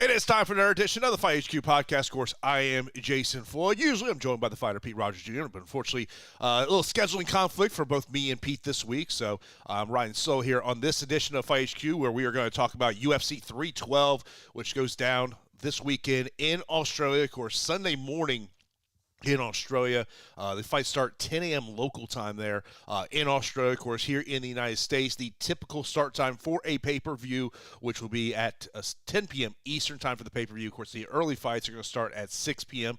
It is time for another edition of the Fight HQ podcast. Of course, I am Jason Floyd. Usually I'm joined by the fighter Pete Rogers Jr., but unfortunately, a little scheduling conflict for both me and Pete this week. So I'm riding solo here on this edition of Fight HQ, where we are going to talk about UFC 312, which goes down this weekend in Australia. Of course, Sunday morning in Australia. The fights start 10 a.m. local time there in Australia. Of course, here in the United States, the typical start time for a pay-per-view, which will be at 10 p.m. Eastern time for the pay-per-view. Of course, the early fights are going to start at 6 p.m.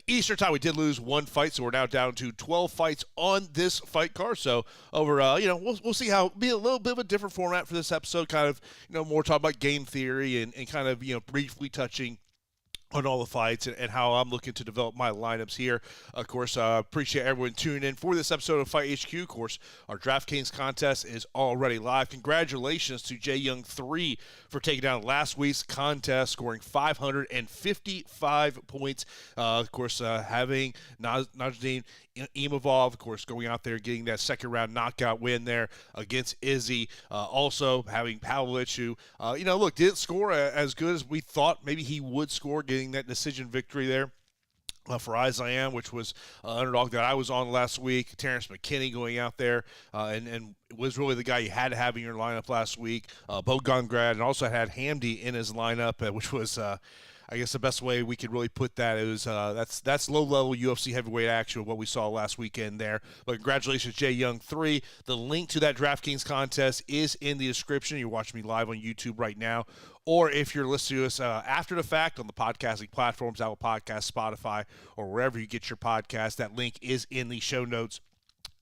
Eastern time. We did lose one fight, so we're now down to 12 fights on this fight card. So over, we'll see how be a little bit of a different format for this episode. Kind of, more talk about game theory and kind of, briefly touching on all the fights and how I'm looking to develop my lineups here. Of course, appreciate everyone tuning in for this episode of Fight HQ. Of course, our DraftKings contest is already live. Congratulations to 𝐃𝐢𝐬𝐧 for taking down last week's contest, scoring 555 points. Of course, having 𝐒𝐄𝐲𝐻𝐵𝐵, of course, going out there getting that second round knockout win there against 𝐒𝐻𝐬𝐳. Also having 𝐿𝐼𝐻𝐿, who, didn't score as good as we thought maybe he would score, getting that decision victory there for 𝐼𝐻𝐳, which was an underdog that I was on last week. Terrence McKinney going out there and was really the guy you had to have in your lineup last week. Bogdangrad, and also had Hamdi in his lineup, which was I guess the best way we could really put that is that's low-level UFC heavyweight action of what we saw last weekend there. But congratulations, 𝐃𝐢𝐬𝐧. The link to that DraftKings contest is in the description. You're watching me live on YouTube right now. Or if you're listening to us after the fact on the podcasting platforms, Apple Podcasts, Spotify, or wherever you get your podcast, that link is in the show notes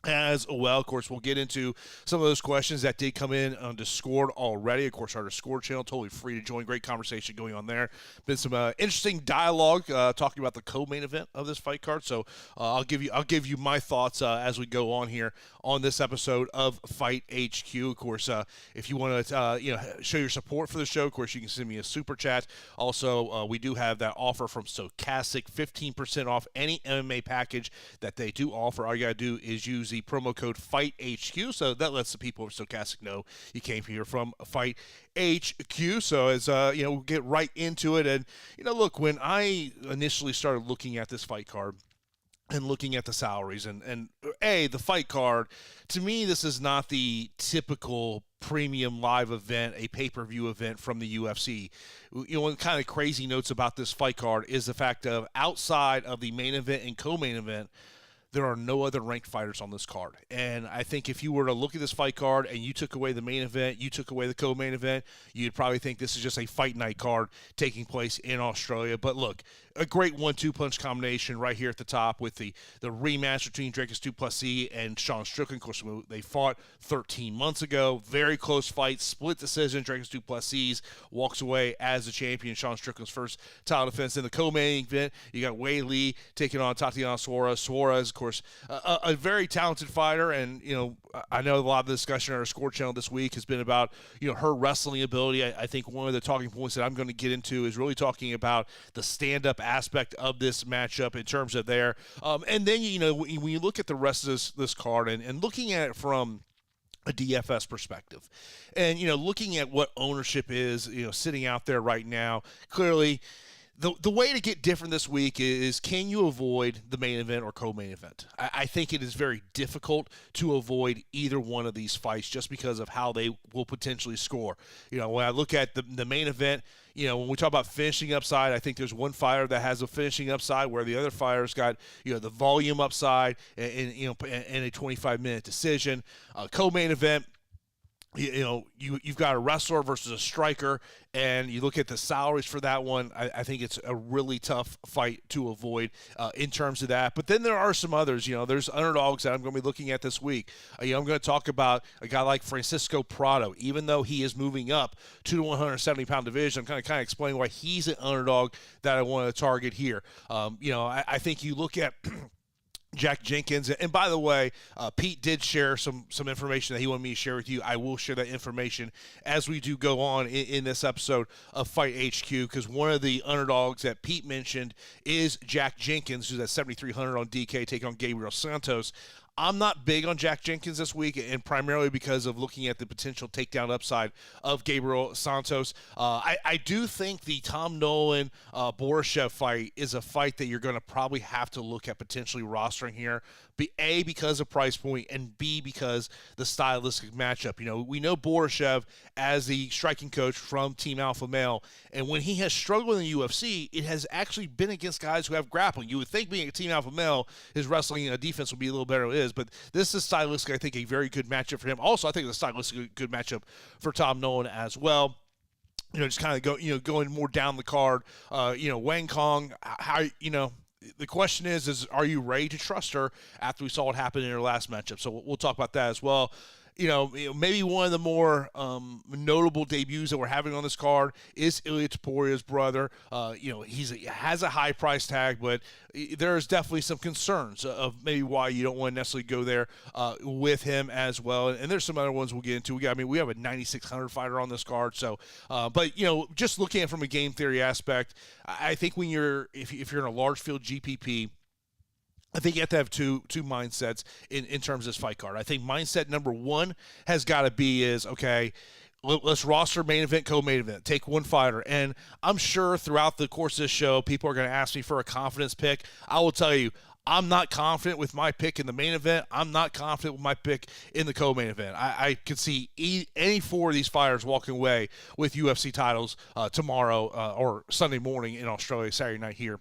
as well. Of course, we'll get into some of those questions that did come in on Discord already. Of course, our Discord channel, totally free to join. Great conversation going on there. Been some interesting dialogue talking about the co-main event of this fight card. So I'll give you my thoughts as we go on here on this episode of Fight HQ. Of course, if you want to show your support for the show, of course, you can send me a super chat. Also, we do have that offer from Stokastic, 15% off any MMA package that they do offer. All you gotta do is use the promo code FIGHTHQ, so that lets the people of Stokastic know you came here from Fight HQ. So as we'll get right into it. And look, when I initially started looking at this fight card and looking at the salaries and the fight card, to me, this is not the typical premium live event, a pay-per-view event from the UFC. One kind of crazy notes about this fight card is the fact of outside of the main event and co-main event, there are no other ranked fighters on this card. And I think if you were to look at this fight card and you took away the main event, you took away the co-main event, you'd probably think this is just a fight night card taking place in Australia. But look, a great 1-2 punch combination right here at the top with the rematch between 𝗃𝐢𝐻𝐿 𝗃𝐶 and Sean Strickland. Of course, they fought 13 months ago. Very close fight, split decision. 𝗃𝐢𝐻𝐿 𝗃𝐶 walks away as the champion. Sean Strickland's first title defense. In the co-main event, you got Weili taking on Tatiana Suarez. Suarez, of course, a very talented fighter, and I know a lot of the discussion on our Score channel this week has been about her wrestling ability. I think one of the talking points that I'm going to get into is really talking about the stand-up aspect of this matchup in terms of there. And then when you look at the rest of this card and looking at it from a DFS perspective, and looking at what ownership is sitting out there right now, clearly. The way to get different this week is, can you avoid the main event or co-main event? I think it is very difficult to avoid either one of these fights just because of how they will potentially score. When I look at the main event, when we talk about finishing upside, I think there's one fighter that has a finishing upside where the other fighter's got, the volume upside and a 25-minute decision. Co-main event, you've got a wrestler versus a striker, and you look at the salaries for that one. I think it's a really tough fight to avoid in terms of that. But then there are some others. There's underdogs that I'm going to be looking at this week. I'm going to talk about a guy like Francisco Prado. Even though he is moving up to the 170-pound division, I'm kind of explaining why he's an underdog that I want to target here. I think you look at Jack Jenkins. And by the way, Pete did share some information that he wanted me to share with you. I will share that information as we do go on in this episode of Fight HQ, because one of the underdogs that Pete mentioned is Jack Jenkins, who's at 7,300 on DK, taking on Gabriel Santos. I'm not big on Jack Jenkins this week, and primarily because of looking at the potential takedown upside of Gabriel Santos. I do think the Tom Nolan Borshchev fight is a fight that you're going to probably have to look at potentially rostering here. A, because of price point, and B, because the stylistic matchup. You know, we know Borshchev as the striking coach from Team Alpha Male, and when he has struggled in the UFC, it has actually been against guys who have grappling. You would think being a Team Alpha Male, his wrestling defense would be a little better than it is, but this is stylistic, I think, a very good matchup for him. Also, I think it's a stylistic good matchup for Tom Nolan as well. You know, just kind of going more down the card. Wang Kong, the question is are you ready to trust her after we saw what happened in her last matchup? So we'll talk about that as well. Maybe one of the more notable debuts that we're having on this card is 𝐒𝐡𝐨𝐵𝐵's brother. He has a high price tag, but there's definitely some concerns of maybe why you don't want to necessarily go there with him as well. And there's some other ones we'll get into. We have a 9,600 fighter on this card. So, just looking at it from a game theory aspect, I think when if you're in a large field GPP, I think you have to have two mindsets in terms of this fight card. I think mindset number one has got to be okay, let's roster main event, co-main event, take one fighter. And I'm sure throughout the course of this show, people are going to ask me for a confidence pick. I will tell you, I'm not confident with my pick in the main event. I'm not confident with my pick in the co-main event. I could see any four of these fighters walking away with UFC titles tomorrow or Sunday morning in Australia, Saturday night here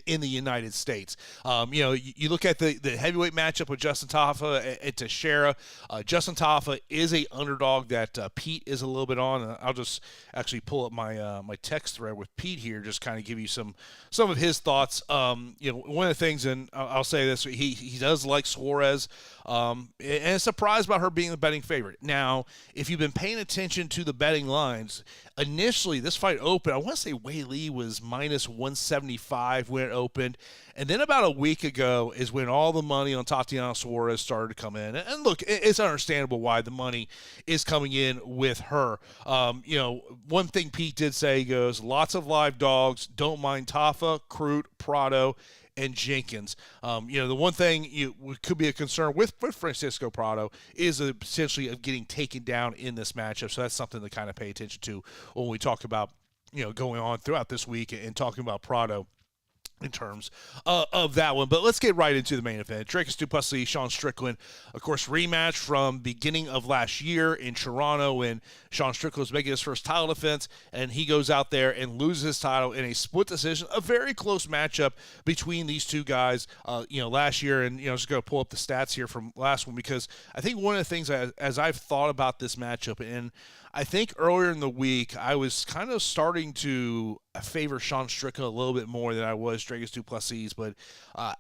in the United States. You look at the heavyweight matchup with Justin Tafa and Teixeira. Justin Tafa is a underdog that Pete is a little bit on. I'll just actually pull up my text thread with Pete here, just kind of give you some of his thoughts. One of the things, and I'll say this, he does like Suarez, and surprised about her being the betting favorite. Now, if you've been paying attention to the betting lines, initially this fight opened, I want to say Weili was minus 175 when it opened, and then about a week ago is when all the money on Tatiana Suarez started to come in. And look, it's understandable why the money is coming in with her. One thing Pete did say, he goes, lots of live dogs, don't mind Tafa, Crute, Prado, and Jenkins. The one thing could be a concern with Francisco Prado is potentially of getting taken down in this matchup. So that's something to kind of pay attention to when we talk about, going on throughout this week and talking about Prado in terms of that one. But let's get right into the main event. 𝐷𝗵𝐻 du Plessis, Sean Strickland, of course, rematch from beginning of last year in Toronto when Sean Strickland was making his first title defense, and he goes out there and loses his title in a split decision, a very close matchup between these two guys, last year. And, just going to pull up the stats here from last one, because I think one of the things as I've thought about this matchup, and I think earlier in the week, I was kind of starting to favor Sean Strickland a little bit more than I was 𝐷𝗵𝐻 du Plessis. But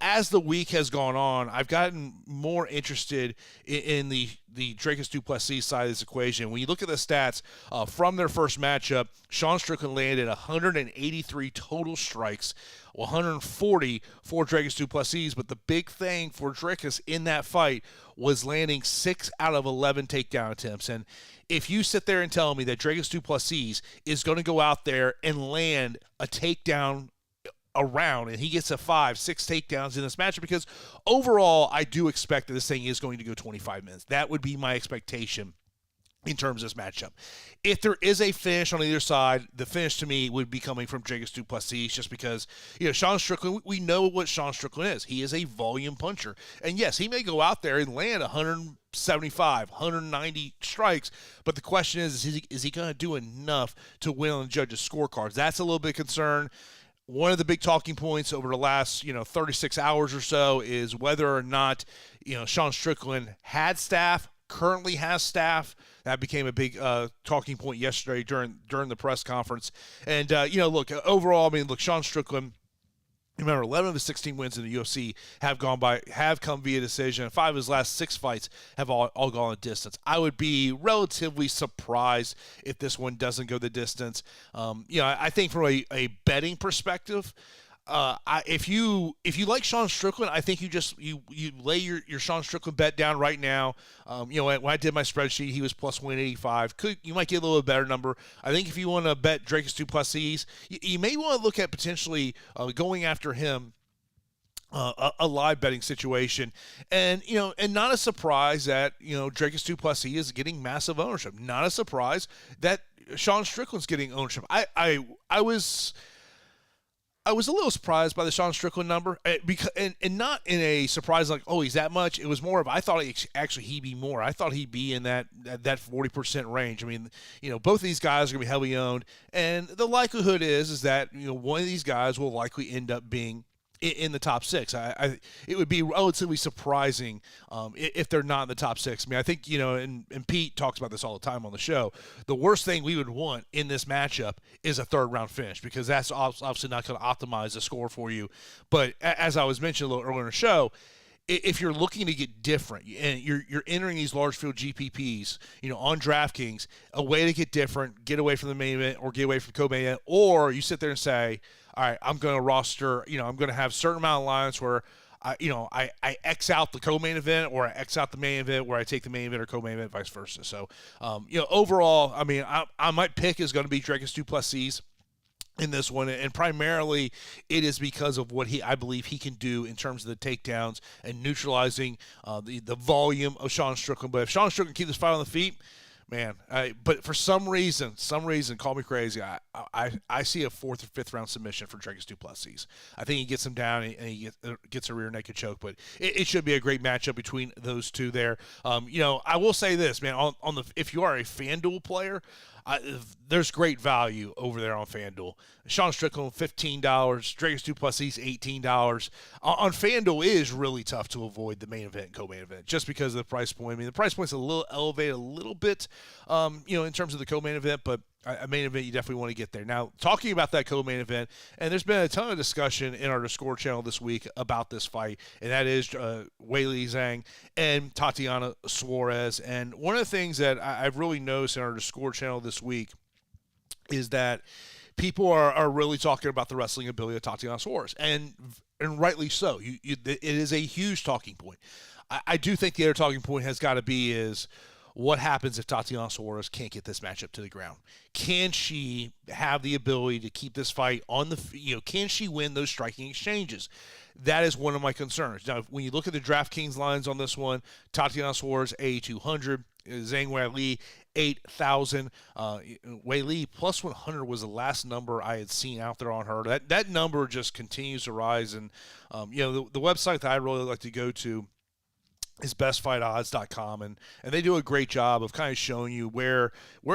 as the week has gone on, I've gotten more interested in the 𝐷𝗵𝐻 du Plessis side of this equation. When you look at the stats from their first matchup, Sean Strickland landed 183 total strikes, 140 for 𝐷𝗵𝐻 du Plessis. But the big thing for 𝐷𝗵𝐻 in that fight was landing 6 out of 11 takedown attempts. And if you sit there and tell me that 𝐷𝗵𝐻 du Plessis is going to go out there and land a takedown around, and he gets 5-6 takedowns in this matchup, because overall I do expect that this thing is going to go 25 minutes. That would be my expectation in terms of this matchup. If there is a finish on either side, the finish to me would be coming from 𝐷𝗵𝐻 du Plessis, just because, Sean Strickland, we know what Sean Strickland is. He is a volume puncher. And yes, he may go out there and land 175, 190 strikes, but the question is he going to do enough to win on the judges' scorecards? That's a little bit of concern. One of the big talking points over the last, 36 hours or so is whether or not, Sean Strickland had staff, currently has staff. That became a big talking point yesterday during the press conference. And, overall, Sean Strickland, remember, 11 of his 16 wins in the UFC have come via decision. 5 of his last 6 fights have all gone the distance. I would be relatively surprised if this one doesn't go the distance. I think from a betting perspective, If you like Sean Strickland, I think you lay your Sean Strickland bet down right now. When I did my spreadsheet, he was plus 185. You might get a little bit better number. I think if you want to bet 𝐷𝐸𝐻𝑆 𝐷𝐸𝐻𝑆, you may want to look at potentially going after him. A live betting situation, and not a surprise that 𝐷𝐸𝐻𝑆 𝐷𝐸𝐻𝑆 is getting massive ownership. Not a surprise that Sean Strickland's getting ownership. I was a little surprised by the Sean Strickland number, because and not in a surprise like, oh, he's that much. It was more of, I thought he'd be more. I thought he'd be in that 40% range. I mean, both of these guys are going to be heavily owned, and the likelihood is that one of these guys will likely end up being in the top six. It would be relatively surprising if they're not in the top six. I mean, I think, and Pete talks about this all the time on the show, the worst thing we would want in this matchup is a third-round finish, because that's obviously not going to optimize the score for you. But as I was mentioning a little earlier in the show, if you're looking to get different and you're entering these large field GPPs, on DraftKings, a way to get different, get away from the main event or get away from co-main event, or you sit there and say, all right, I'm going to roster, I'm going to have a certain amount of lines where I X out the co-main event, or I X out the main event, where I take the main event or co-main event, vice versa. So, overall, I mean, my pick is going to be 𝐷𝐸𝐻𝑆 𝐷𝐸𝐻𝑆 in this one, and primarily it is because of what I believe he can do in terms of the takedowns and neutralizing the volume of Sean Strickland. But if Sean Strickland keeps this fight on the feet, man, but for some reason, call me crazy, I see a fourth or fifth round submission for 𝐷𝐸𝐻𝑆 𝐷𝐸𝐻𝑆. I think he gets him down and he gets a rear naked choke, but it should be a great matchup between those two there. I will say this, man, if you are a FanDuel player, there's great value over there on FanDuel. Sean Strickland, $15. 𝐷𝐸𝐻𝑆 𝐷𝐸𝐻𝑆, $18. On FanDuel, it is really tough to avoid the main event and co-main event just because of the price point. I mean, the price point's a little elevated a little bit, in terms of the co-main event, but a main event, you definitely want to get there. Now, talking about that co-main event, and there's been a ton of discussion in our Discord channel this week about this fight, and that is Weili Zhang and Tatiana Suarez. And one of the things that I've really noticed in our Discord channel this week is that people are really talking about the wrestling ability of Tatiana Suarez, and rightly so. It is a huge talking point. I do think the other talking point has got to be is, what happens if Tatiana Suarez can't get this matchup to the ground? Can she have the ability to keep this fight on the, can she win those striking exchanges? That is one of my concerns. Now, when you look at the DraftKings lines on this one, Tatiana Suarez, A200, Zhang Weili, 8,000. Weili plus 100 was the last number I had seen out there on her. That number just continues to rise. And, the website that I really like to go to is bestfightodds.com, and they do a great job of kind of showing you where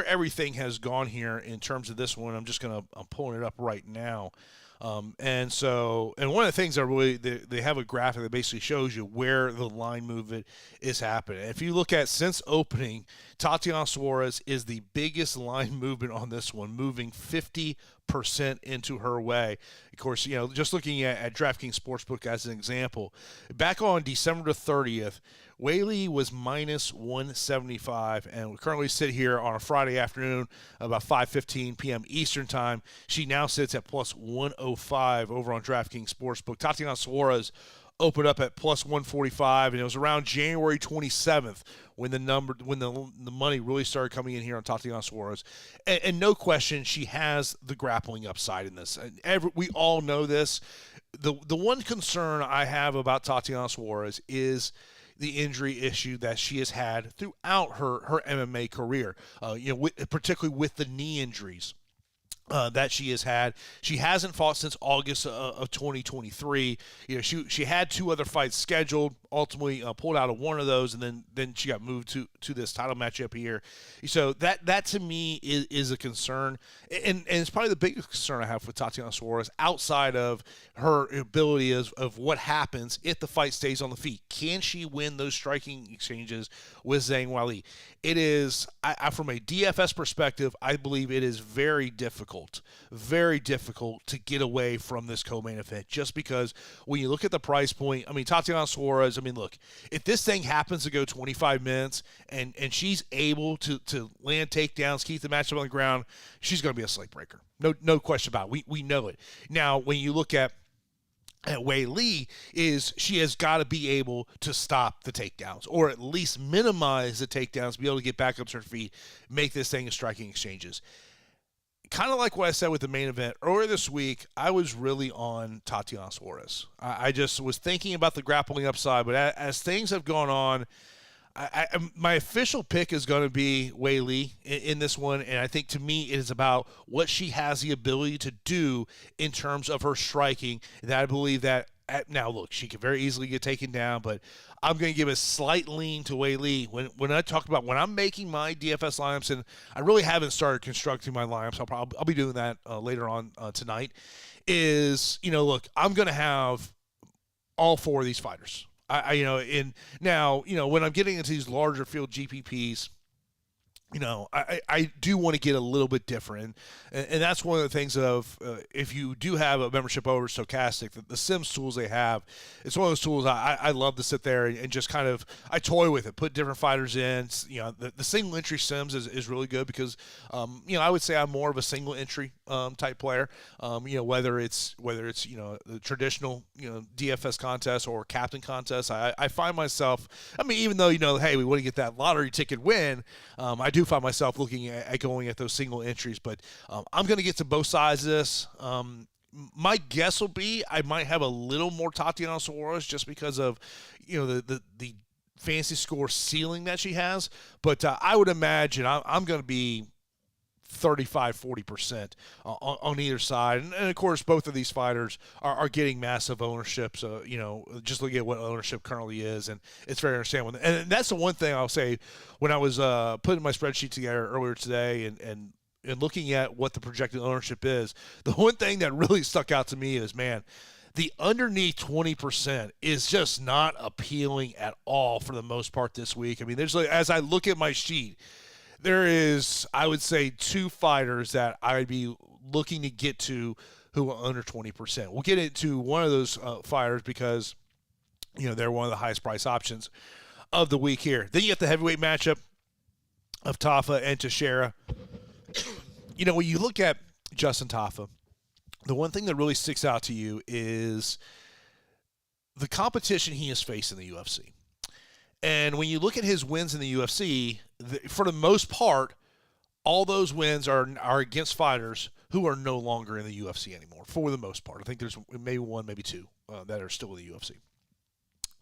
everything has gone here in terms of this one. I'm pulling it up right now. And one of the things that really, they have a graphic that basically shows you where the line movement is happening. If you look at since opening, Tatiana Suarez is the biggest line movement on this one, moving 50% into her way. Of course, just looking at DraftKings Sportsbook as an example, back on December 30th, Weili was minus 175, and we currently sit here on a Friday afternoon about 5:15 p.m. Eastern time. She now sits at plus 105 over on DraftKings Sportsbook. Tatiana Suarez opened up at plus 145, and it was around January 27th when the money really started coming in here on Tatiana Suarez. And no question, she has the grappling upside in this. We all know this. The one concern I have about Tatiana Suarez is the injury issue that she has had throughout her MMA career, particularly with the knee injuries that she has had. She hasn't fought since August of 2023. She had two other fights scheduled, ultimately pulled out of one of those, and then she got moved to this title matchup here. So that to me is a concern, and it's probably the biggest concern I have with Tatiana Suarez outside of her ability of what happens if the fight stays on the feet. Can she win those striking exchanges with Zhang Weili? It is, from a DFS perspective, I believe it is very difficult to get away from this co-main event, just because when you look at the price point, I mean, Tatiana Suarez, look, if this thing happens to go 25 minutes and she's able to land takedowns, keep the matchup on the ground, she's going to be a slate breaker. No question about it. We know it. Now, when you look at at Weili is she has got to be able to stop the takedowns, or at least minimize the takedowns, be able to get back up to her feet, make this thing in striking exchanges. Kind of like what I said with the main event earlier this week, I was really on Tatiana Suarez. I just was thinking about the grappling upside, but as things have gone on, my official pick is going to be Weili in this one, and I think to me it is about what she has the ability to do in terms of her striking. That I believe that now look, she could very easily get taken down, but I'm going to give a slight lean to Weili when I talk about when I'm making my DFS lineups, and I really haven't started constructing my lineups. I'll be doing that later on tonight. Look, I'm going to have all four of these fighters. When I'm getting into these larger field GPPs, I do want to get a little bit different. And that's one of the things of if you do have a membership over Stokastic, the Sims tools they have, it's one of those tools I love to sit there and just kind of, I toy with it, put different fighters in. The single entry Sims is really good because, I would say I'm more of a single entry type player. Whether it's the traditional, DFS contest or captain contest, I find myself, even though, hey, we want to get that lottery ticket win, I do find myself looking at going at those single entries, but I'm going to get to both sides of this. My guess will be I might have a little more Tatiana Suarez just because of the fantasy score ceiling that she has, but I would imagine I'm going to be 35-40% on either side, and of course both of these fighters are getting massive ownership, so just looking at what ownership currently is, and it's very understandable. And that's the one thing I'll say when I was putting my spreadsheet together earlier today and looking at what the projected ownership is, the one thing that really stuck out to me is, man, the underneath 20% is just not appealing at all for the most part this week. There's, as I look at my sheet, there is, I would say, two fighters that I'd be looking to get to who are under 20%. We'll get into one of those fighters because, they're one of the highest price options of the week here. Then you have the heavyweight matchup of Tafa and Teixeira. When you look at Justin Tafa, the one thing that really sticks out to you is the competition he has faced in the UFC. And when you look at his wins in the UFC, for the most part, all those wins are against fighters who are no longer in the UFC anymore, for the most part. I think there's maybe one, maybe two that are still in the UFC.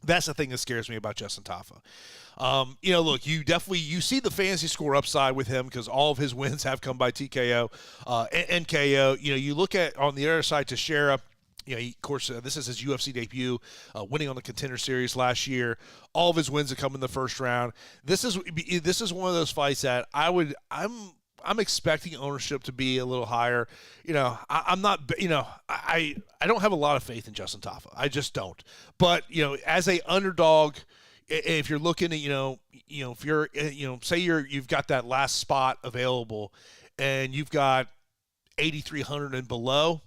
That's the thing that scares me about Justin Tafa. Look, you see the fantasy score upside with him because all of his wins have come by TKO and KO. You look at on the other side, Teixeira. Of course, this is his UFC debut, winning on the Contender Series last year. All of his wins have come in the first round. This is one of those fights that I'm expecting ownership to be a little higher. I'm not. I don't have a lot of faith in Justin Tafa. I just don't. But as a underdog, if you're looking at if you're say you've got that last spot available, and you've got 8,300 and below,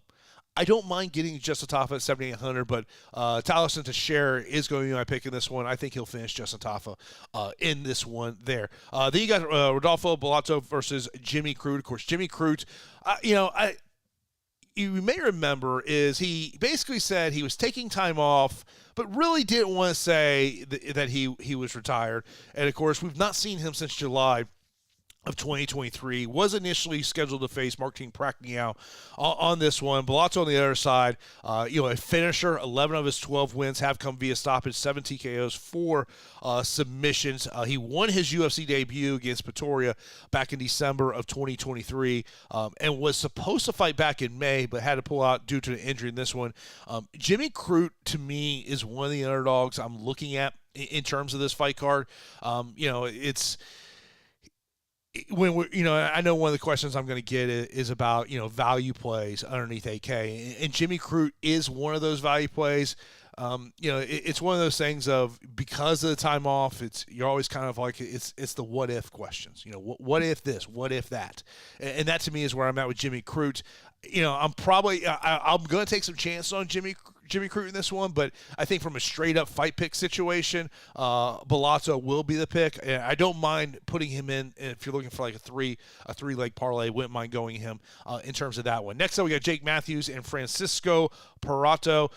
I don't mind getting Justin Tafa at 7,800, but Thaleson Teixeira is going to be my pick in this one. I think he'll finish Justin Tafa in this one there. Then you got Rodolfo Bellato versus Jimmy Crute. Of course, Jimmy Crute, you may remember, is he basically said he was taking time off, but really didn't want to say that he was retired. And, of course, we've not seen him since July of 2023, was initially scheduled to face Martin Prachnio on this one. Bellato on the other side, a finisher. 11 of his 12 wins have come via stoppage, 7 TKOs, 4 submissions. He won his UFC debut against Pretoria back in December of 2023 and was supposed to fight back in May, but had to pull out due to an injury in this one. Jimmy Crute, to me, is one of the underdogs I'm looking at in terms of this fight card. It's when I know one of the questions I'm going to get is about, value plays underneath AK, and Jimmy Crute is one of those value plays. It's one of those things of, because of the time off, you're always kind of like, it's the what if questions. What if this, what if that, and that to me is where I'm at with Jimmy Crute. I'm going to take some chances on Jimmy Jimmy Crute in this one, but I think from a straight-up fight pick situation, 𝐉𝐨𝐢𝐧 will be the pick. And I don't mind putting him in if you're looking for like a three-leg parlay. Wouldn't mind going him in terms of that one. Next up, we got Jake Matthews and Francisco Prado.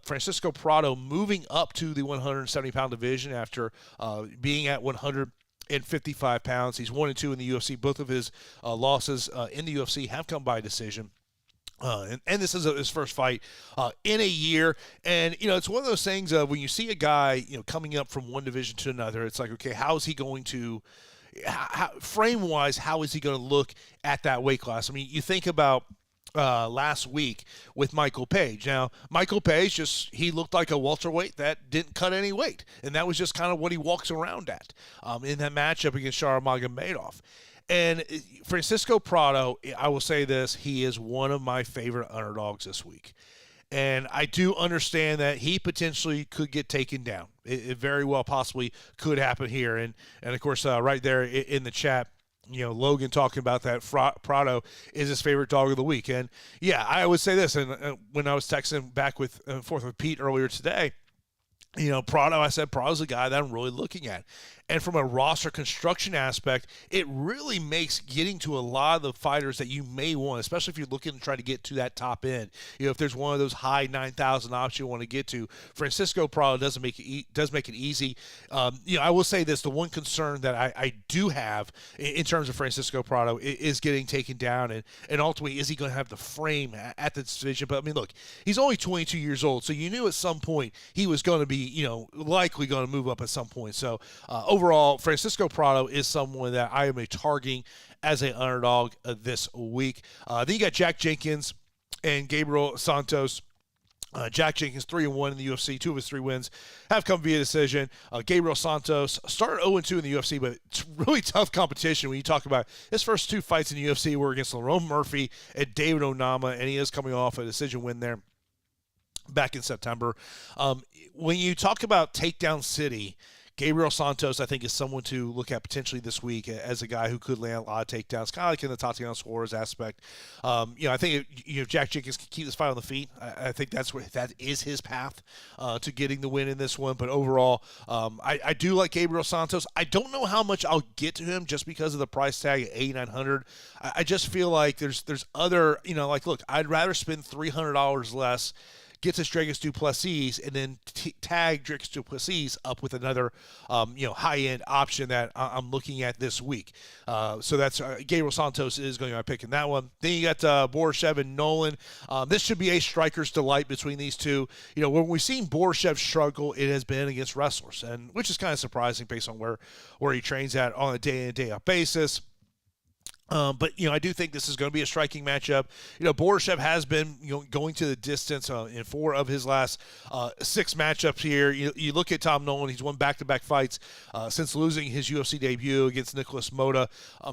Francisco Prado moving up to the 170-pound division after being at 155 pounds. He's 1-2 in the UFC. Both of his losses in the UFC have come by decision. And this is his first fight in a year. And, it's one of those things when you see a guy, coming up from one division to another, it's like, okay, how is he going to, frame-wise, how is he going to look at that weight class? I mean, you think about last week with Michael Page. Now, Michael Page he looked like a welterweight that didn't cut any weight. And that was just kind of what he walks around at in that matchup against 𝗲𝗏. And Francisco Prado, I will say this, he is one of my favorite underdogs this week. And I do understand that he potentially could get taken down. It very well possibly could happen here. And of course, right there in the chat, Logan talking about that Prado is his favorite dog of the week. And, yeah, I would say this, and when I was texting back and forth with Pete earlier today, Prado, I said Prado's a guy that I'm really looking at. And from a roster construction aspect, it really makes getting to a lot of the fighters that you may want, especially if you're looking to try to get to that top end. If there's one of those high 9,000 options you want to get to, Francisco Prado does make it easy. I will say this: the one concern that I do have in terms of Francisco Prado is getting taken down, and ultimately, is he going to have the frame at the division? But I mean, look, he's only 22 years old, so you knew at some point he was going to be, likely going to move up at some point. So overall, Francisco Prado is someone that I am targeting as an underdog this week. Then you got Jack Jenkins and Gabriel Santos. Jack Jenkins 3-1 in the UFC. 2 of his 3 wins have come via decision. Gabriel Santos started 0-2 in the UFC, but it's really tough competition when you talk about his first 2 fights in the UFC were against Lerone Murphy and David Onama, and he is coming off a decision win there back in September. When you talk about Takedown City, Gabriel Santos, I think, is someone to look at potentially this week as a guy who could land a lot of takedowns, kind of like in the Tatiana Suarez aspect. I think if Jack Jenkins can keep this fight on the feet, I think that is his path to getting the win in this one. But overall, I do like Gabriel Santos. I don't know how much I'll get to him just because of the price tag at $8,900. I just feel like there's other, look, I'd rather spend $300 less, get to Dricus du Plessis, and then tag Dricus du Plessis up with another, high-end option that I'm looking at this week. So that's Gabriel Santos is going to be picking that one. Then you got 𝗲𝐻𝐵 and Nolan. This should be a striker's delight between these two. When we've seen 𝗲𝐻𝐵 struggle, it has been against wrestlers, and which is kind of surprising based on where he trains at on a day-in, day-out basis. But I do think this is going to be a striking matchup. 𝗲𝐻𝐵 has been going to the distance in 4 of his last 6 matchups here. You look at Tom Nolan; he's won back-to-back fights since losing his UFC debut against Nicholas Mota.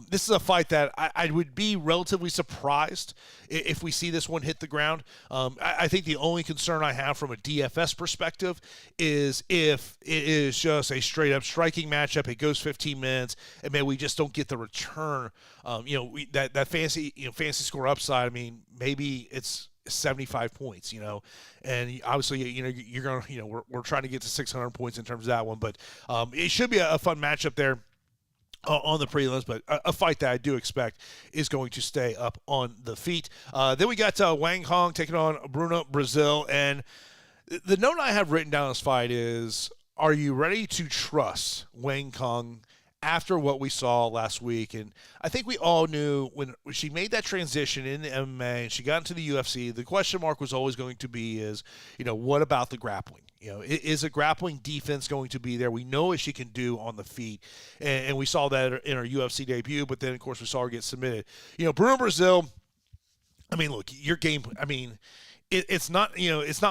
This is a fight that I would be relatively surprised if we see this one hit the ground. I think the only concern I have from a DFS perspective is if it is just a straight-up striking matchup. It goes 15 minutes, and maybe we just don't get the return. That fancy score upside. I mean, maybe it's 75 points, and obviously, you're going to, we're trying to get to 600 points in terms of that one, but it should be a fun matchup there on the prelims, but a fight that I do expect is going to stay up on the feet. Then we got Wang Hong taking on Bruno Brazil, and the note I have written down on this fight is, are you ready to trust Wang Hong after what we saw last week? And I think we all knew when she made that transition in the MMA and she got into the UFC, the question mark was always going to be what about the grappling? Is a grappling defense going to be there? We know what she can do on the feet, and we saw that in her UFC debut, but then, of course, we saw her get submitted. Bruno Brazil, I mean, look, your game, I mean, it's not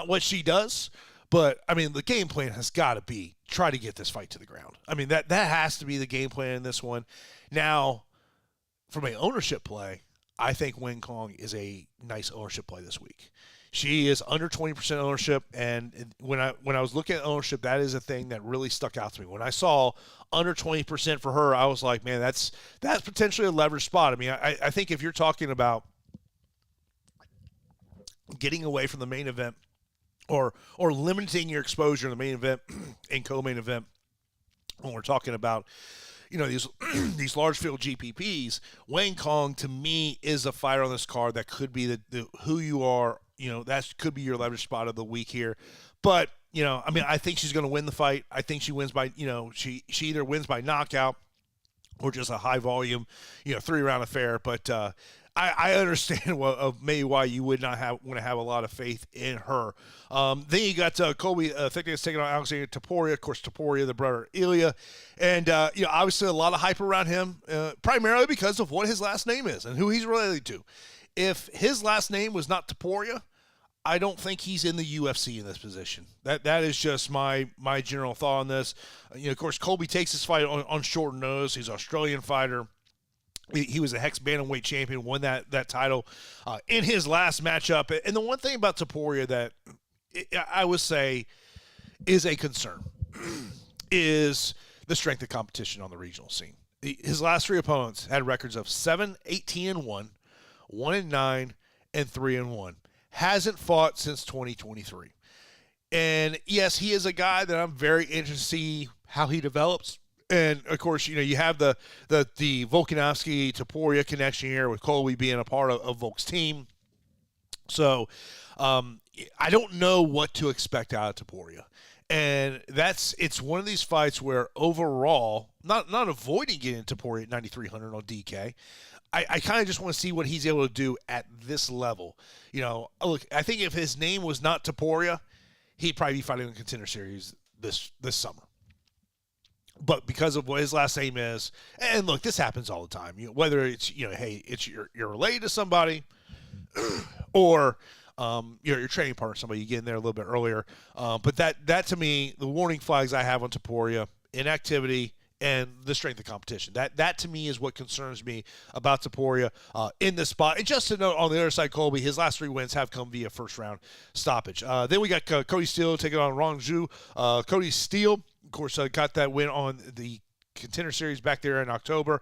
what she does, but, I mean, the game plan has got to be try to get this fight to the ground. I mean, that has to be the game plan in this one. Now, from an ownership play, I think Wang Hong is a nice ownership play this week. She is under 20% ownership, and when I was looking at ownership, that is a thing that really stuck out to me. When I saw under 20% for her, I was like, man, that's potentially a leverage spot. I mean, I think if you're talking about getting away from the main event or limiting your exposure in the main event and co-main event when we're talking about these these large field GPPs. Wayne Kong to me is a fighter on this card that could be the who you are. That could be your leverage spot of the week here. But I think she's going to win the fight. I think she wins by she either wins by knockout or just a high volume 3-round affair. But I understand maybe why you would not want to have a lot of faith in her. Then you got Colby Thickness taking on Alexander Topuria. Of course, Topuria, the brother Ilya. And, obviously a lot of hype around him, primarily because of what his last name is and who he's related to. If his last name was not Topuria, I don't think he's in the UFC in this position. That is just my general thought on this. Of course, Colby takes his fight on short notice. He's an Australian fighter. He was a Hex Bantamweight champion, won that title in his last matchup. And the one thing about Topuria that I would say is a concern is the strength of competition on the regional scene. His last 3 opponents had records of 7-18-1, 1-9, and 3-1. Hasn't fought since 2023. And yes, he is a guy that I'm very interested to see how he develops. And of course, you have the Volkanovski-Topuria connection here with Colby being a part of Volk's team. So I don't know what to expect out of Topuria. And it's one of these fights where overall, not avoiding getting Topuria at 9,300 on DK, I kind of just want to see what he's able to do at this level. Look, I think if his name was not Topuria, he'd probably be fighting in the Contender Series this summer. But because of what his last name is, and look, this happens all the time. Whether it's hey, it's you're related to somebody, or your training partner, somebody you get in there a little bit earlier. But that to me, the warning flags I have on Topuria: inactivity and the strength of competition. That to me is what concerns me about Topuria in this spot. And just to note, on the other side, Colby, his last 3 wins have come via first-round stoppage. Then we got Cody Steele taking on 𝐉𝐸𝐺. Cody Steele, of course, got that win on the Contender Series back there in October.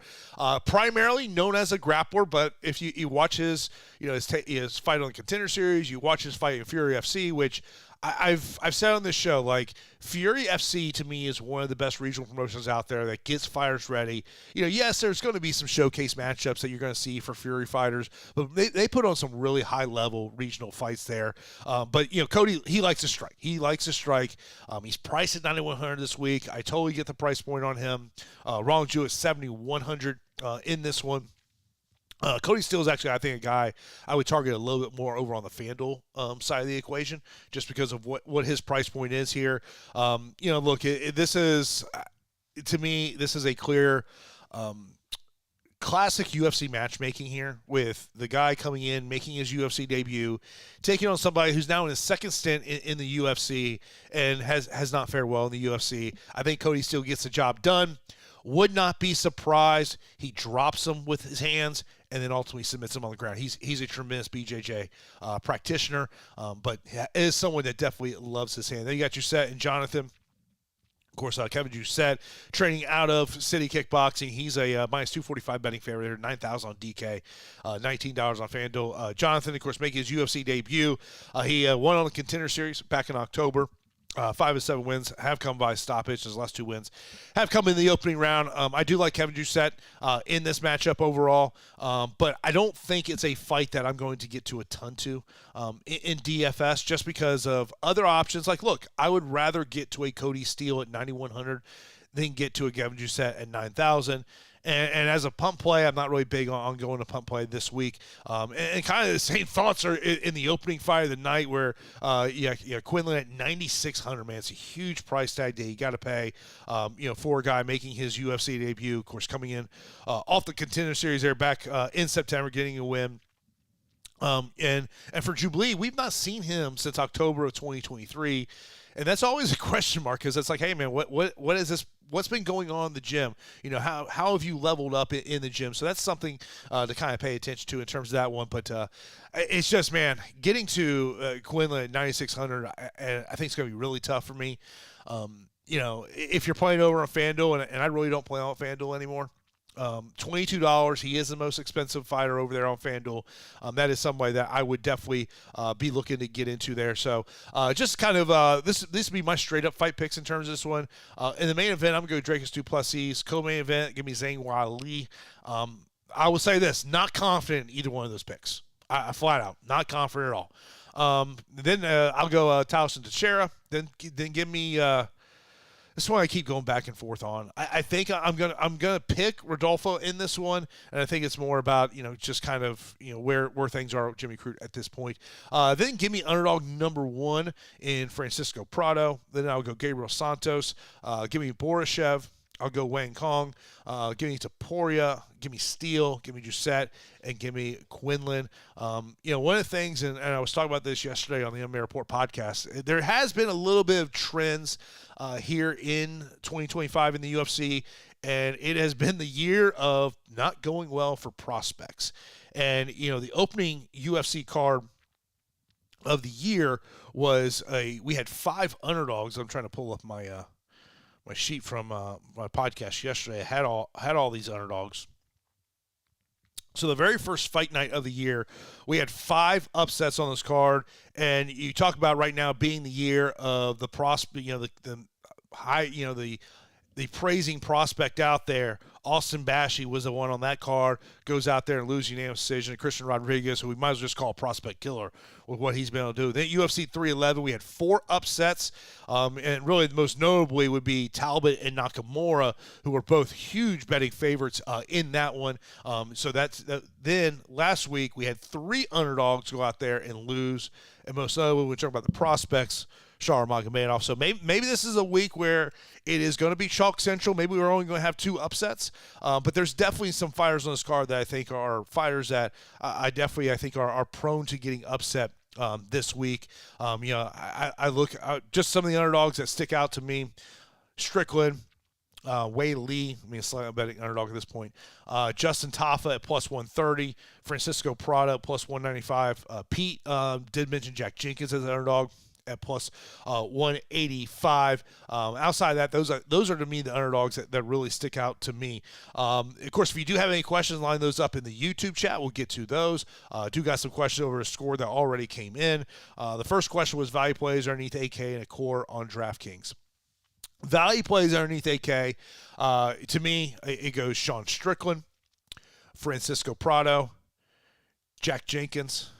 Primarily known as a grappler, but if you watch his fight on the Contender Series, you watch his fight in Fury FC, which I've said on this show, like, Fury FC to me is one of the best regional promotions out there that gets fighters ready. Yes, there's going to be some showcase matchups that you're going to see for Fury fighters, but they put on some really high-level regional fights there. But Cody, he likes to strike. He's priced at 9,100 this week. I totally get the price point on him. 𝐉𝐸𝐺 is 7,100 in this one. Cody Steele is actually, I think, a guy I would target a little bit more over on the FanDuel side of the equation, just because of what his price point is here. Look, this is, to me, this is a clear classic UFC matchmaking here, with the guy coming in, making his UFC debut, taking on somebody who's now in his second stint in the UFC and has not fared well in the UFC. I think Cody Steele gets the job done. Would not be surprised he drops him with his hands and then ultimately submits him on the ground. He's a tremendous BJJ practitioner, but is someone that definitely loves his hand. Then you got 𝐿𝐸 and Jonathan. Of course, 𝐿𝐸𝐺, training out of City Kickboxing. He's a minus 245 betting favorite, 9,000 on DK, $19 on FanDuel. Jonathan, of course, making his UFC debut. He won on the Contender Series back in October. 5 of 7 wins have come by stoppage. His last 2 wins have come in the opening round. I do like 𝐿𝐸𝐺 in this matchup overall, but I don't think it's a fight that I'm going to get to a ton to in DFS, just because of other options. Like, look, I would rather get to a Cody Steele at 9,100 than get to a 𝐿𝐸𝐺 at 9,000. And as a pump play, I'm not really big on going to pump play this week. And kind of the same thoughts are in the opening fight of the night, where Quinlan at 9,600, man. It's a huge price tag that you got to pay, for a guy making his UFC debut. Of course, coming in off the Contender Series there back in September, getting a win. And for Jubilee, we've not seen him since October of 2023. And that's always a question mark, because it's like, hey, man, what is this? What's been going on in the gym? How have you leveled up in the gym? So that's something to kind of pay attention to in terms of that one. But it's just, man, getting to Quinlan at 9,600, I think it's going to be really tough for me. If you're playing over on FanDuel, and I really don't play on FanDuel anymore, $22. He is the most expensive fighter over there on FanDuel. That is somebody that I would definitely be looking to get into there. So just kind of this would be my straight up fight picks in terms of this one. In the main event, I'm going to go 𝐷rakus 𝐷uplessis. Co-main event, give me Zhang Weili. I will say this: not confident in either one of those picks. I flat out not confident at all. Then I'll go Tyson Teixeira. Then give me. This one I keep going back and forth on. I think I'm gonna pick Rodolfo in this one, and I think it's more about just kind of where things are with Jimmy Crute at this point. Then give me underdog number 1 in Francisco Prado. Then I'll go Gabriel Santos. Give me Borashev. I'll go Wang Kong. Give me Topuria. Give me Steele. Give me Giuseppe. And give me Quinlan. One of the things, and I was talking about this yesterday on the MMA Report podcast, there has been a little bit of trends here in 2025 in the UFC, and it has been the year of not going well for prospects. And, the opening UFC card of the year was we had 5 underdogs. I'm trying to pull up my my sheet from my podcast yesterday. I had all these underdogs. So the very first fight night of the year, we had 5 upsets on this card, and you talk about right now being the year of the prospect, the high, the praising prospect out there. Austin Bashi was the one on that card, goes out there and loses unanimous decision. Christian Rodriguez, who we might as well just call a prospect killer with what he's been able to do. Then UFC 311, we had 4 upsets, and really the most notably would be Talbot and Nakamura, who were both huge betting favorites in that one. So then last week we had 3 underdogs go out there and lose, and most notably we're talking about the prospects, Shaur Magomedov. So maybe this is a week where it is going to be chalk central. Maybe we're only going to have 2 upsets. But there's definitely some fighters on this card that I think are fighters that I think are prone to getting upset this week. I look just some of the underdogs that stick out to me. Strickland, Wei Lee, slightly betting underdog at this point. Justin Tafa at plus 130. Francisco Prado at plus 195. Pete did mention Jack Jenkins as an underdog at plus 185. Outside of that, those are to me the underdogs that really stick out to me. Of course, if you do have any questions, line those up in the YouTube chat. We'll get to those. Do got some questions over a score that already came in. The first question was value plays underneath AK and a core on DraftKings. Value plays underneath AK. To me, it goes Sean Strickland, Francisco Prado, Jack Jenkins,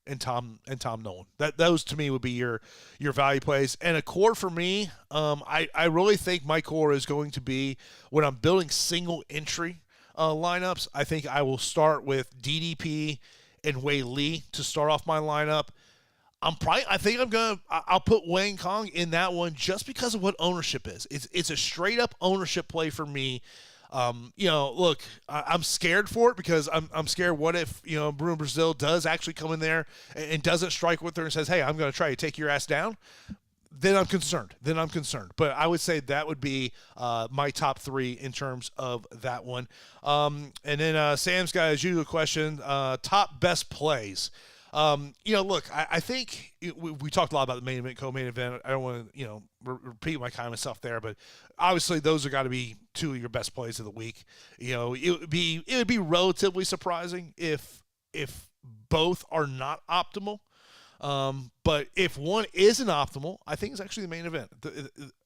and Tom Nolan. Those to me would be your value plays. And a core for me, I really think my core is going to be when I'm building single entry lineups. I think I will start with DDP and Wei Lee to start off my lineup. I'll put Wang Kong in that one just because of what ownership is. It's a straight up ownership play for me. Look, I'm scared for it because I'm scared. What if, Bruno Brazil does actually come in there and doesn't strike with her and says, hey, I'm going to try to take your ass down? Then I'm concerned. But I would say that would be my top 3 in terms of that one. And then Sam's got a usual question, top best plays. Look, I think we talked a lot about the main event, co-main event. I don't want to, repeat my kind of stuff there, but obviously those are got to be 2 of your best plays of the week. It would be relatively surprising if both are not optimal. But if one isn't optimal, I think it's actually the main event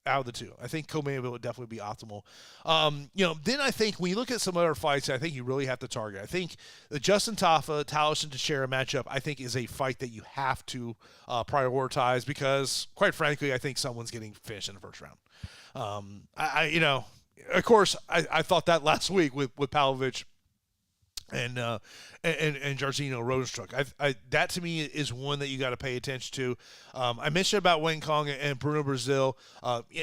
out of the 2. I think co-main event would definitely be optimal. Then I think when you look at some other fights, I think you really have to target. I think the Justin Tafa, Tyson Teixeira matchup, I think is a fight that you have to prioritize because, quite frankly, I think someone's getting finished in the first round. Of course, I thought that last week with Pavlovich and Jairzinho Rozenstruik. That to me is one that you got to pay attention to. I mentioned about Wang Kong and Bruno Brazil,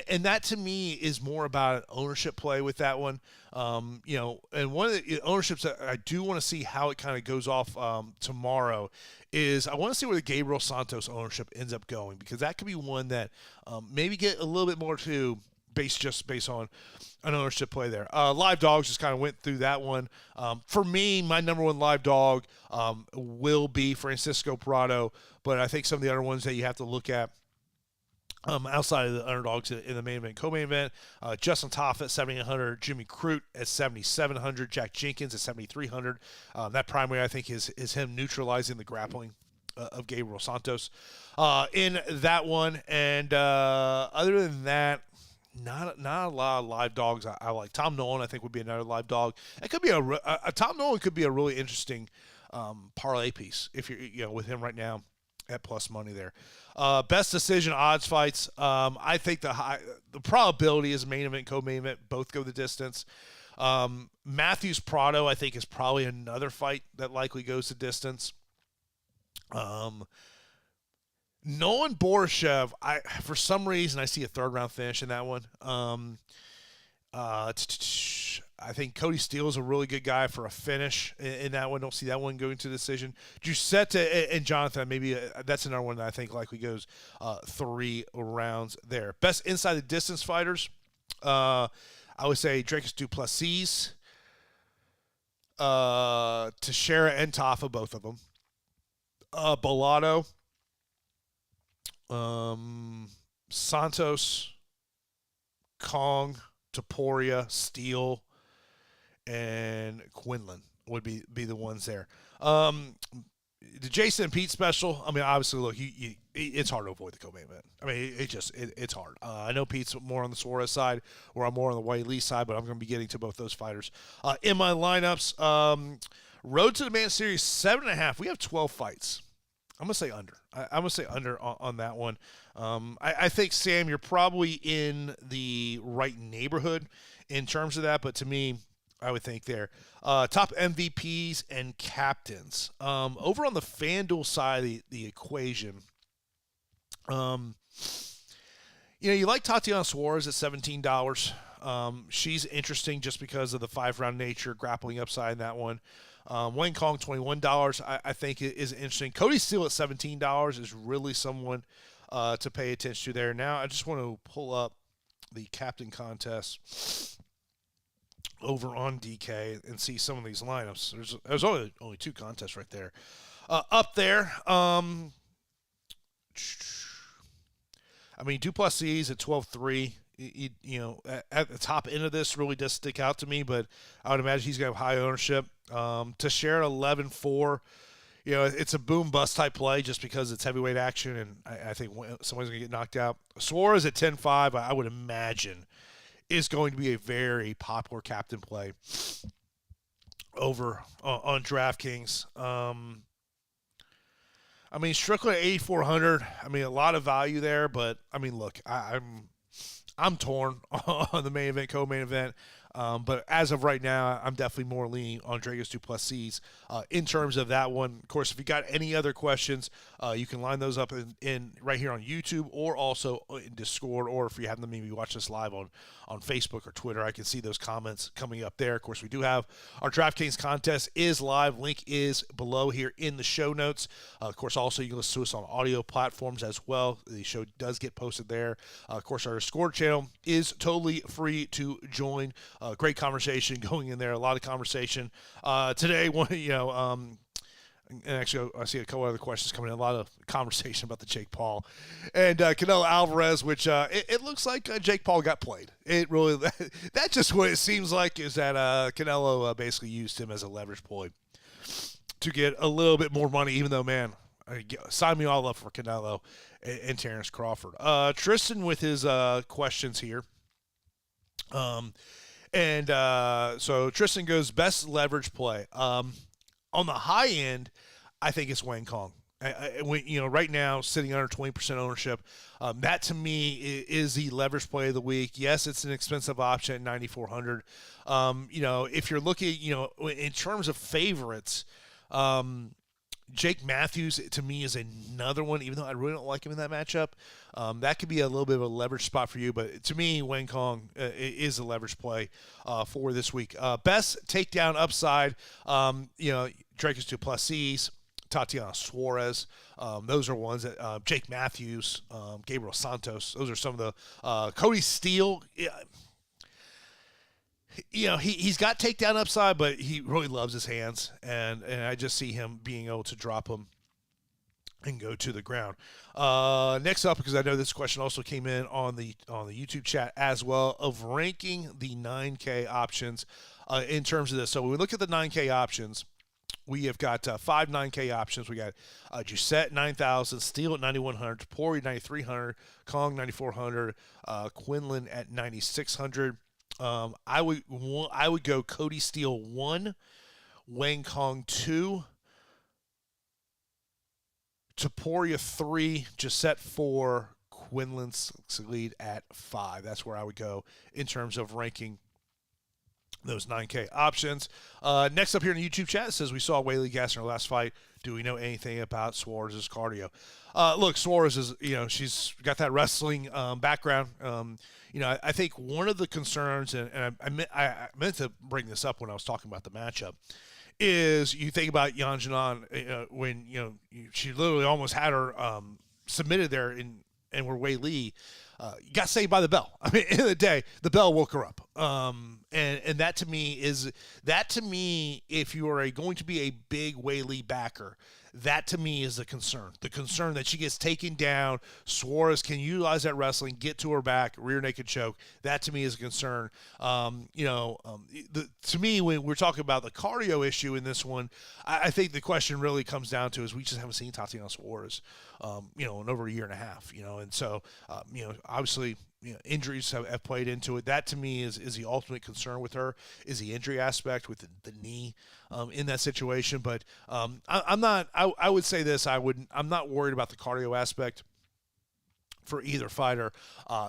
and that to me is more about an ownership play with that one. And one of the ownerships that I do want to see how it kind of goes off tomorrow is I want to see where the Gabriel Santos ownership ends up going, because that could be one that maybe get a little bit more to based on an ownership play there. Live dogs just kind of went through that one. For me, my number 1 live dog will be Francisco Prado, but I think some of the other ones that you have to look at Outside of the underdogs in the main event, co-main event, Justin Toff at 7,800, Jimmy Crute at 7,700, Jack Jenkins at 7,300. That primary, I think, is him neutralizing the grappling of Gabriel Santos in that one. And other than that, not a lot of live dogs I like. Tom Nolan, I think, would be another live dog. It could be a Tom Nolan could be a really interesting parlay piece if you're with him right now at plus money there. Best decision odds fights. I think the probability is main event, co-main event, both go the distance. Matthews Prado, I think, is probably another fight that likely goes the distance. Nolan Borashev, for some reason I see a third round finish in that one. I think Cody Steele is a really good guy for a finish in that one. Don't see that one going to decision. Giuseppe and Jonathan, maybe that's another one that I think likely goes 3 rounds there. Best inside the distance fighters, I would say Dricus du Plessis, Teixeira and Tafa, both of them. Bellato, Santos, Kong, Topuria, Steele, and Quinlan would be the ones there. The Jason and Pete special, I mean, obviously, look, it's hard to avoid the co-main event. I mean, it's hard. I know Pete's more on the Suarez side, or I'm more on the White Lee side, but I'm going to be getting to both those fighters. In my lineups, Road to the Man Series, 7.5. We have 12 fights. I'm going to say under. I'm going to say under on that one. I think, Sam, you're probably in the right neighborhood in terms of that, but to me, I would think there. Top MVPs and captains. Over on the FanDuel side of the equation, you like Tatiana Suarez at $17. She's interesting just because of the 5-round nature, grappling upside in that one. Wayne Kong, $21, I think is interesting. Cody Steele at $17 is really someone to pay attention to there. Now, I just want to pull up the captain contest over on DK and see some of these lineups. There's only 2 contests right there. Up there, I mean, du Plessis at 12-3. At the top end of this really does stick out to me, but I would imagine he's going to have high ownership. Teixeira 11-4. It's a boom-bust type play just because it's heavyweight action, and I think somebody's going to get knocked out. Suarez at 10-5, I would imagine, is going to be a very popular captain play over on DraftKings. I mean, Strickland at 8,400. I mean, a lot of value there, but I mean, look, I'm torn on the main event, co-main event. But as of right now, I'm definitely more leaning on Dricus du Plessis in terms of that one. Of course, if you got any other questions, you can line those up in right here on YouTube or also in Discord, or if you happen to maybe watch this live on Facebook or Twitter, I can see those comments coming up there. Of course, we do have our DraftKings contest is live. Link is below here in the show notes. Of course, also you can listen to us on audio platforms as well. The show does get posted there. Of course, our Discord channel is totally free to join. Great conversation going in there. A lot of conversation today. And actually, I see a couple other questions coming in. A lot of conversation about the Jake Paul and Canelo Alvarez, which it looks like Jake Paul got played. It really that's just what it seems like, is that Canelo basically used him as a leverage ploy to get a little bit more money. Even though, man, sign me all up for Canelo and Terrence Crawford. Tristan with his questions here. So Tristan goes, best leverage play. On the high end, I think it's Wayne Kong. Right now, sitting under 20% ownership, that to me is the leverage play of the week. Yes, it's an expensive option at 9,400. If you're looking, in terms of favorites, Jake Matthews, to me, is another one, even though I really don't like him in that matchup. That could be a little bit of a leverage spot for you, but to me, Wayne Kong is a leverage play for this week. Best takedown upside, Dricus du Plessis, Tatiana Suarez. Those are ones that Jake Matthews, Gabriel Santos. Those are some of the Cody Steele. He's got takedown upside, but he really loves his hands, and I just see him being able to drop them and go to the ground. Next up, because I know this question also came in on the YouTube chat as well, of ranking the 9K options in terms of this. So when we look at the 9K options, we have got 5 9K options. We got 𝐃𝐤𝐬𝐳 9,000, Steele at 9,100, 𝗄𝐻 9,300, Kong 9,400, Quinlan at 9,600. I would go Cody Steele 1, Wang Kong 2, Topuria 3, Gisette 4, Quinlan's lead at 5. That's where I would go in terms of ranking those 9K options. Next up here in the YouTube chat, it says, we saw Weili gas in her last fight. Do we know anything about Suarez's cardio? Look, Suarez is, she's got that wrestling background. I think one of the concerns, and I meant to bring this up when I was talking about the matchup, is you think about Yan Jinan, when she literally almost had her submitted there and where Weili got saved by the bell. I mean, at the end of the day, the bell woke her up. And that to me, if you are going to be a big Weili backer, that to me is the concern. The concern that she gets taken down, Suarez can utilize that wrestling, get to her back, rear naked choke. That to me is a concern. To me, when we're talking about the cardio issue in this one, I think the question really comes down to is we just haven't seen Tatiana Suarez, in over a year and a half, and so, obviously, injuries have played into it. That to me is the ultimate concern with her, is the injury aspect with the knee in that situation. But I would say this, I'm not worried about the cardio aspect for either fighter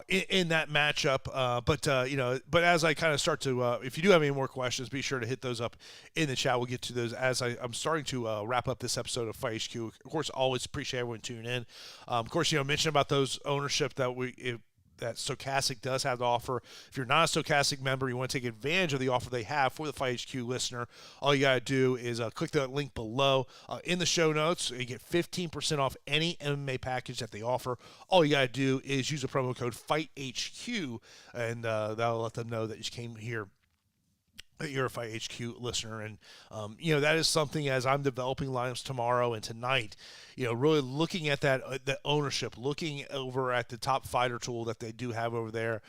in that matchup. But as I kind of start to, if you do have any more questions, be sure to hit those up in the chat. We'll get to those as I'm starting to wrap up this episode of Fight HQ. Of course, always appreciate everyone tuning in. Of course, mention about those ownership that that Stokastic does have to offer. If you're not a Stokastic member, you want to take advantage of the offer they have for the Fight HQ listener, all you got to do is click the link below in the show notes. You get 15% off any MMA package that they offer. All you got to do is use the promo code FightHQ, and that'll let them know that you came here, that you're a Fight HQ listener. And, that is something, as I'm developing lineups tomorrow and tonight, really looking at that ownership, looking over at the top fighter tool that they do have over there,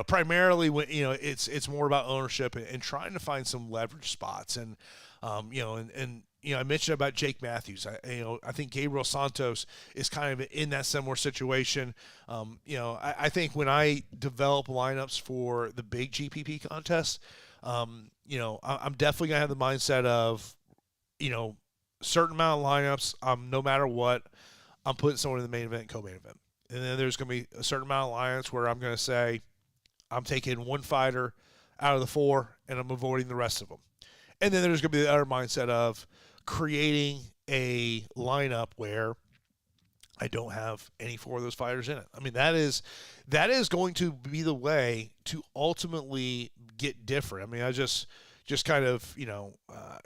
primarily when, it's more about ownership and trying to find some leverage spots. And, I mentioned about Jake Matthews. I think Gabriel Santos is kind of in that similar situation. I think when I develop lineups for the big GPP contest, I'm definitely going to have the mindset of, certain amount of lineups, no matter what, I'm putting someone in the main event and co-main event. And then there's going to be a certain amount of lineups where I'm going to say I'm taking one fighter out of the 4 and I'm avoiding the rest of them. And then there's going to be the other mindset of creating a lineup where I don't have any 4 of those fighters in it. I mean, that is going to be the way to ultimately get different. I mean, I just kind of,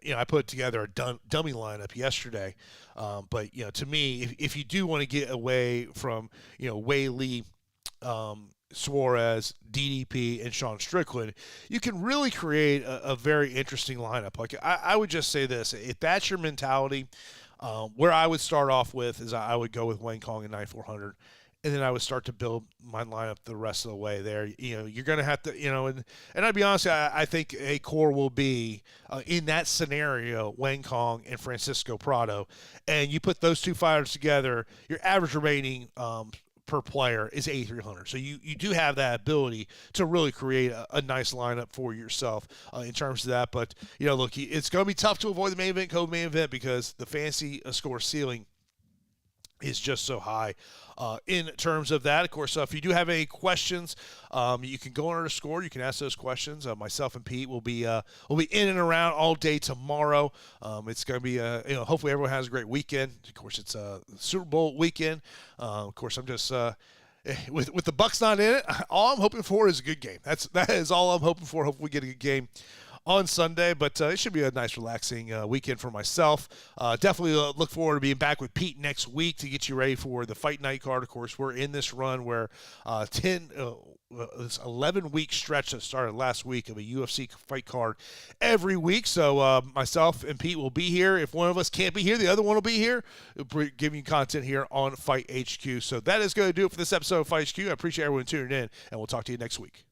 I put together a dummy lineup yesterday. But, to me, if you do want to get away from, Weili, Suarez, DDP, and Sean Strickland, you can really create a very interesting lineup. Like, I would just say this. If that's your mentality, where I would start off with is I would go with Wang Kong at 9,400. And then I would start to build my lineup the rest of the way there. You're going to have to, and I'll be honest, I think a core will be, in that scenario, Wang Kong and Francisco Prado. And you put those two fighters together, your average remaining per player is 8,300. So you do have that ability to really create a nice lineup for yourself in terms of that. But, look, it's going to be tough to avoid the main event, co-main event, because the fantasy score ceiling is just so high in terms of that. Of course, if you do have any questions, you can go on our Discord. You can ask those questions. Myself and Pete will be in and around all day tomorrow. It's going to be hopefully everyone has a great weekend. Of course, it's a Super Bowl weekend. Of course, I'm just with the Bucs not in it. All I'm hoping for is a good game. That is all I'm hoping for. Hopefully, we get a good game on Sunday, but it should be a nice, relaxing weekend for myself. Definitely look forward to being back with Pete next week to get you ready for the fight night card. Of course, we're in this run where this 11-week stretch that started last week of a UFC fight card every week. So myself and Pete will be here. If one of us can't be here, the other one will be here, giving you content here on Fight HQ. So that is going to do it for this episode of Fight HQ. I appreciate everyone tuning in, and we'll talk to you next week.